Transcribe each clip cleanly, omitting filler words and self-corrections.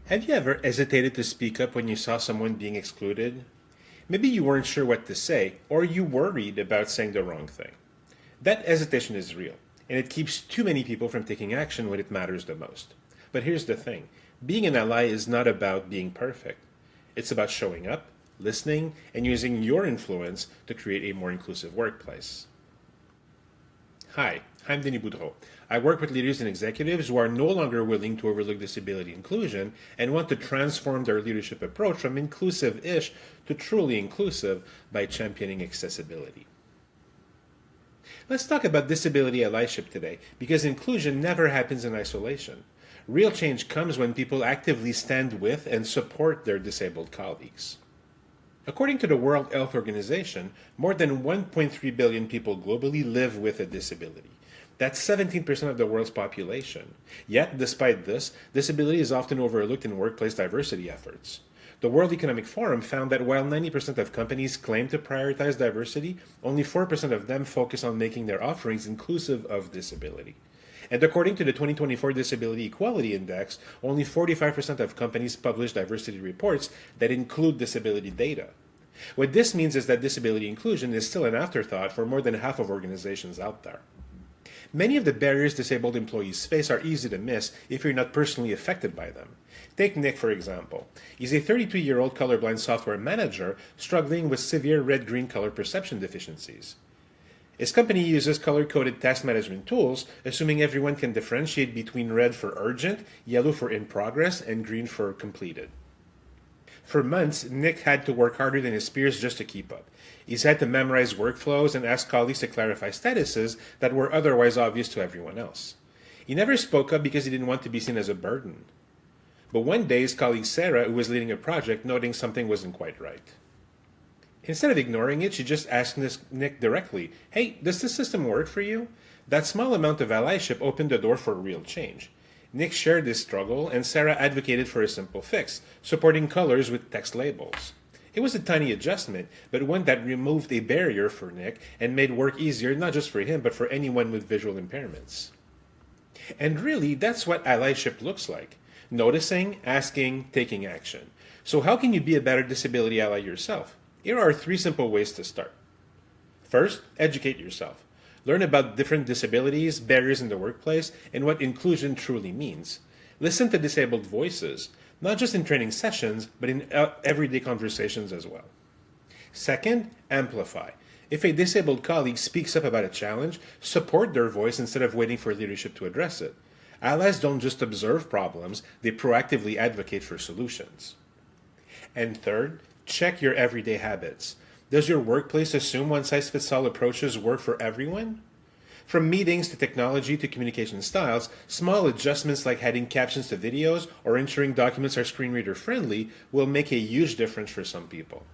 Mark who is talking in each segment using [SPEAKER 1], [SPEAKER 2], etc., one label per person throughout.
[SPEAKER 1] Have you ever hesitated to speak up when you saw someone being excluded? Maybe you weren't sure what to say, or you worried about saying the wrong thing. That hesitation is real, and it keeps too many people from taking action when it matters the most. But here's the thing, being an ally is not about being perfect. It's about showing up, listening, and using your influence to create a more inclusive workplace. Hi, I'm Denis Boudreau. I work with leaders and executives who are no longer willing to overlook disability inclusion and want to transform their leadership approach from inclusive-ish to truly inclusive by championing accessibility. Let's talk about disability allyship today, because inclusion never happens in isolation. Real change comes when people actively stand with and support their disabled colleagues. According to the World Health Organization, more than 1.3 billion people globally live with a disability. That's 17% of the world's population. Yet, despite this, disability is often overlooked in workplace diversity efforts. The World Economic Forum found that while 90% of companies claim to prioritize diversity, only 4% of them focus on making their offerings inclusive of disability. And according to the 2024 Disability Equality Index, only 45% of companies publish diversity reports that include disability data. What this means is that disability inclusion is still an afterthought for more than half of organizations out there. Many of the barriers disabled employees face are easy to miss if you're not personally affected by them. Take Nick, for example. He's a 32-year-old colorblind software manager struggling with severe red-green color perception deficiencies. His company uses color-coded task management tools, assuming everyone can differentiate between red for urgent, yellow for in progress, and green for completed. For months, Nick had to work harder than his peers just to keep up. He's had to memorize workflows and ask colleagues to clarify statuses that were otherwise obvious to everyone else. He never spoke up because he didn't want to be seen as a burden. But one day, his colleague Sarah, who was leading a project, noting something wasn't quite right. Instead of ignoring it, she just asked Nick directly, "Hey, does this system work for you?" That small amount of allyship opened the door for real change. Nick shared this struggle, and Sarah advocated for a simple fix, supporting colors with text labels. It was a tiny adjustment, but one that removed a barrier for Nick and made work easier not just for him, but for anyone with visual impairments. And really, that's what allyship looks like. Noticing, asking, taking action. So how can you be a better disability ally yourself? Here are 3 simple ways to start. First, educate yourself. Learn about different disabilities, barriers in the workplace, and what inclusion truly means. Listen to disabled voices, not just in training sessions, but in everyday conversations as well. Second, amplify. If a disabled colleague speaks up about a challenge, support their voice instead of waiting for leadership to address it. Allies don't just observe problems, they proactively advocate for solutions. And third, check your everyday habits. Does your workplace assume one-size-fits-all approaches work for everyone? From meetings to technology to communication styles, small adjustments like adding captions to videos or ensuring documents are screen reader friendly will make a huge difference for some people.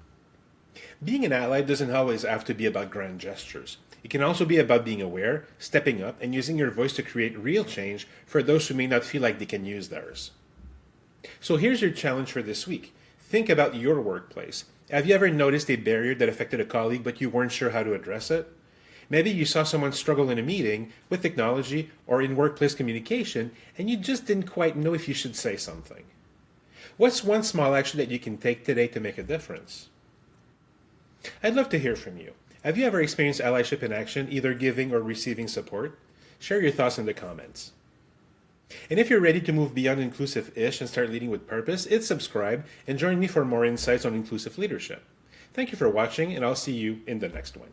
[SPEAKER 1] Being an ally doesn't always have to be about grand gestures. It can also be about being aware, stepping up, and using your voice to create real change for those who may not feel like they can use theirs. So here's your challenge for this week. Think about your workplace. Have you ever noticed a barrier that affected a colleague but you weren't sure how to address it? Maybe you saw someone struggle in a meeting with technology or in workplace communication and you just didn't quite know if you should say something. What's one small action that you can take today to make a difference? I'd love to hear from you. Have you ever experienced allyship in action, either giving or receiving support? Share your thoughts in the comments. And if you're ready to move beyond inclusive-ish and start leading with purpose, hit subscribe and join me for more insights on inclusive leadership. Thank you for watching, and I'll see you in the next one.